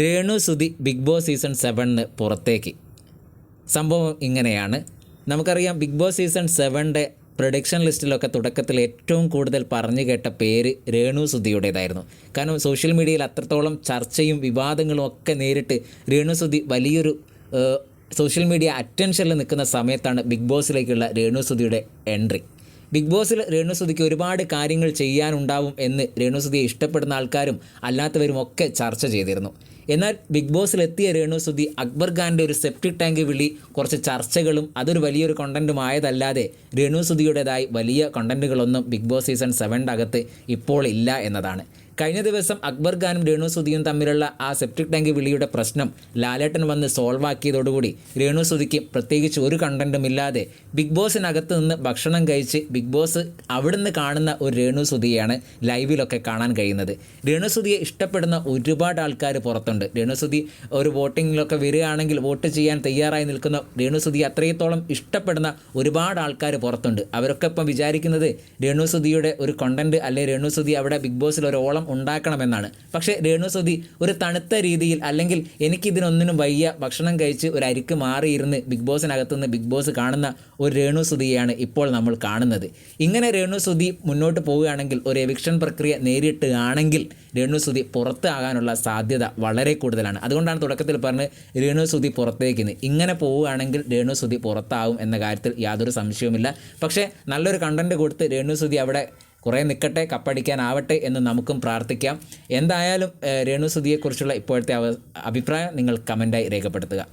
Renu Sudhi big boss season 7 പുറത്തേക്ക്. സംഭവം ഇങ്ങനെയാണ്. നമുക്കറിയാം ബിഗ് ബോസ് സീസൺ 7 പ്രൊഡിക്ഷൻ ലിസ്റ്റിലൊക്കെ തുടക്കത്തിൽ ഏറ്റവും കൂടുതൽ പറഞ്ഞു കേട്ട പേര് രേണു സുധിയുടേതായിരുന്നു. കാരണം സോഷ്യൽ മീഡിയയിൽ അത്രത്തോളം ചർച്ചയും വിവാദങ്ങളും ഒക്കെ നേരിട്ട് രേണു സുധി വലിയൊരു സോഷ്യൽ മീഡിയ അറ്റൻഷനിൽ നിൽക്കുന്ന സമയത്താണ് ബിഗ് ബോസിലേക്കുള്ള രേണു സുധിയുടെ എൻട്രി. ബിഗ് ബോസിൽ രേണു സുധിക്ക് ഒരുപാട് കാര്യങ്ങൾ ചെയ്യാനുണ്ടാവും എന്ന് രേണു സുധിയെ ഇഷ്ടപ്പെടുന്ന ആൾക്കാരും അല്ലാത്തവരും ഒക്കെ ചർച്ച ചെയ്തിരുന്നു. എന്നാൽ ബിഗ് ബോസിലെത്തിയ രേണു സുധി അക്ബർ ഖാൻ്റെ ഒരു സെപ്റ്റിക് ടാങ്ക് വിളി കുറച്ച് ചർച്ചകളും അതൊരു വലിയൊരു കണ്ടൻറ്റും ആയതല്ലാതെ രേണു സുധിയുടേതായി വലിയ കണ്ടൻറ്റുകളൊന്നും ബിഗ് ബോസ് സീസൺ 7 അകത്ത് ഇപ്പോൾ ഇല്ല എന്നതാണ്. കഴിഞ്ഞ ദിവസം അക്ബർ ഖാനും രേണു സുധിയും തമ്മിലുള്ള ആ സെപ്റ്റിക് ടാങ്ക് വിളിയുടെ പ്രശ്നം ലാലേട്ടൻ വന്ന് സോൾവ് ആക്കിയതോടുകൂടി രേണു സുധിക്ക് പ്രത്യേകിച്ച് ഒരു കണ്ടൻറ്റും ഇല്ലാതെ ബിഗ് ബോസിനകത്ത് നിന്ന് ഭക്ഷണം കഴിച്ച് ബിഗ് ബോസ് അവിടുന്ന് കാണുന്ന ഒരു രേണു സുധിയെയാണ് ലൈവിലൊക്കെ കാണാൻ കഴിയുന്നത്. രേണു സുധിയെ ഇഷ്ടപ്പെടുന്ന ഒരുപാട് ആൾക്കാർ പുറത്തുണ്ട്. രേണു സുധി ഒരു വോട്ടിങ്ങിലൊക്കെ വരികയാണെങ്കിൽ വോട്ട് ചെയ്യാൻ തയ്യാറായി നിൽക്കുന്ന രേണു സുധി അത്രത്തോളം ഇഷ്ടപ്പെടുന്ന ഒരുപാട് ആൾക്കാർ പുറത്തുണ്ട്. അവരൊക്കെ ഇപ്പം വിചാരിക്കുന്നത് രേണു സുധിയുടെ ഒരു കണ്ടൻറ്റ് അല്ലെങ്കിൽ രേണു സുധി അവിടെ ബിഗ് ബോസിൽ ഒരു ഓളം ഉണ്ടാക്കണമെന്നാണ്. പക്ഷേ രേണു സുധി ഒരു തണുത്ത രീതിയിൽ അല്ലെങ്കിൽ എനിക്കിതിനൊന്നിനും വയ്യ ഭക്ഷണം കഴിച്ച് ഒരു അരിക്ക് മാറിയിരുന്ന് ബിഗ് ബോസിനകത്തുനിന്ന് ബിഗ് ബോസ് കാണുന്ന ഒരു രേണു സുധിയാണ് ഇപ്പോൾ നമ്മൾ കാണുന്നത്. ഇങ്ങനെ രേണു സുധി മുന്നോട്ട് പോവുകയാണെങ്കിൽ ഒരു എവിക്ഷൻ പ്രക്രിയ നേരിട്ടുകയാണെങ്കിൽ രേണു സുധി പുറത്താകാനുള്ള സാധ്യത വളരെ കൂടുതലാണ്. അതുകൊണ്ടാണ് തുടക്കത്തിൽ പറഞ്ഞ് രേണു സുധി പുറത്തേക്ക്. ഇങ്ങനെ പോവുകയാണെങ്കിൽ രേണു സുധി പുറത്താവും എന്ന കാര്യത്തിൽ യാതൊരു സംശയവുമില്ല. പക്ഷേ നല്ലൊരു കണ്ടൻറ്റ് കൊടുത്ത് രേണു സുധി അവിടെ കുറേ നിൽക്കട്ടെ, കപ്പടിക്കാനാവട്ടെ എന്ന് നമുക്കും പ്രാർത്ഥിക്കാം. എന്തായാലും രേണു സുധിയെക്കുറിച്ചുള്ള ഇപ്പോഴത്തെ അഭിപ്രായം നിങ്ങൾ കമൻറ്റായി രേഖപ്പെടുത്തുക.